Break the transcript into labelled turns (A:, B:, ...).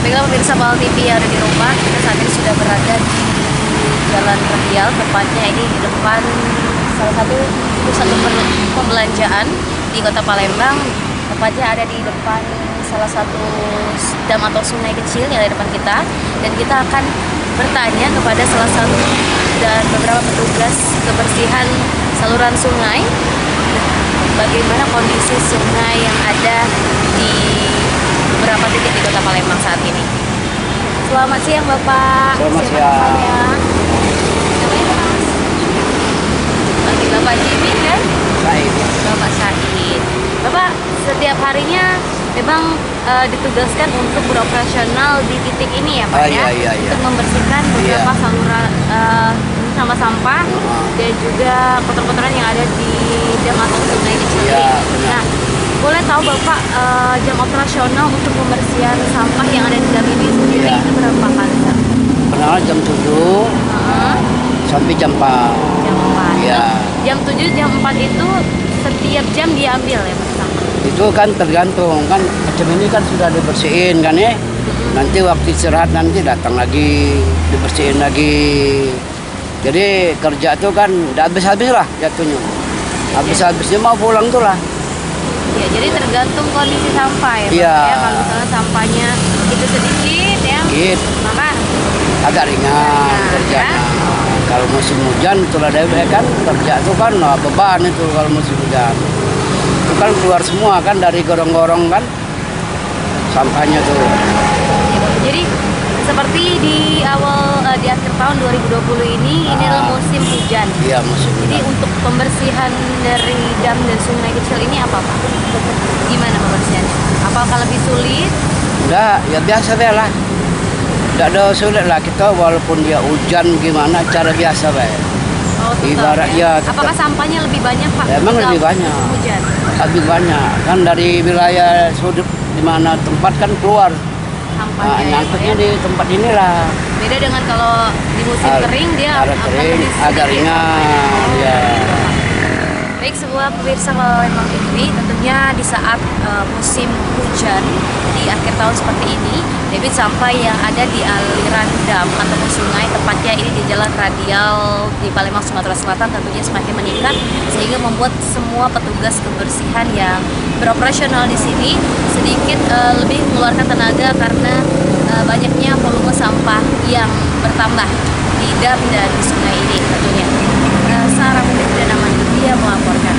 A: Baiklah pemirsa Baal TV yang ada di rumah, kita saat ini sudah berada di Jalan Radial, tepatnya ini di depan salah satu pusat pembelanjaan di Kota Palembang. Tepatnya ada di depan salah satu dam atau sungai kecil yang ada di depan kita, dan kita akan bertanya kepada salah satu dan beberapa petugas kebersihan saluran sungai bagaimana kondisi sungai yang ada di beberapa titik di Kota Palembang saat ini. Selamat siang Bapak.
B: Selamat siang.
A: Nanti Bapak Jimmy kan?
B: Said.
A: Bapak Said. Bapak setiap harinya memang ditugaskan untuk beroperasional di titik ini ya Pak ya?
B: Iya.
A: Untuk membersihkan beberapa saluran sampah dan juga kotor-kotoran yang ada di dam atau sungai kecil ini. Nah, boleh tahu Bapak jam operasional untuk pembersihan sampah yang ada di dam ini sendiri itu berapa kali?
B: Pernah jam 7 sampai jam 4.
A: Jam 4.
B: Iya.
A: Jam 7, jam 4 itu setiap jam diambil ya Pak sampah?
B: Itu kan tergantung, kan macam ini kan sudah dibersihin kan ya. Nanti waktu istirahat nanti datang lagi, dibersihin lagi. Jadi kerja tuh kan udah habis-habis lah jatuhnya. Habis-habisnya mau pulang tuh lah.
A: Ya, jadi tergantung kondisi sampah ya Pak
B: Iya.
A: ya. Kalau misalnya sampahnya itu sedikit ya, maka
B: Agak ringan kerjanya. Kalau musim hujan itulah dia kan kerja tuh kan beban itu kalau musim hujan. Itu kan keluar semua kan dari gorong-gorong kan sampahnya tuh.
A: jadi seperti di awal di akhir tahun 2020 ini adalah musim hujan.
B: Iya, musim
A: Jadi
B: hujan.
A: untuk pembersihan dari dam dan sungai kecil ini apa Pak? Gimana pembersihannya? Apakah lebih sulit?
B: Enggak, ya biasa deh lah. Enggak ada sulit lah kita walaupun dia hujan gimana cara biasa baik.
A: Oh, tetap,
B: Ibarat ya, tetap.
A: Apakah sampahnya lebih banyak Pak?
B: Ya, emang
A: ketika
B: lebih banyak.
A: musim hujan.
B: Lebih banyak kan dari wilayah sudut di mana tempat kan keluar.
A: Sampahnya ya,
B: Nyangkutnya
A: Pak, ya.
B: di tempat inilah.
A: Beda dengan kalau di musim kering dia
B: Agak
A: akan
B: kering,
A: lebih sedikit
B: agak ringan.
A: sampahnya.
B: Ya.
A: Baik, semua pemirsa Palembang TV, tentunya di saat musim hujan di akhir tahun seperti ini, debit sampah yang ada di aliran dam ataupun sungai, tepatnya ini di Jalan Radial di Palembang, Sumatera Selatan, tentunya semakin meningkat sehingga membuat semua petugas kebersihan yang beroperasional di sini sedikit lebih mengeluarkan tenaga karena banyaknya volume sampah yang bertambah di dam dan di sungai ini tentunya. Sarah Mudin dan Aman dia melaporkan.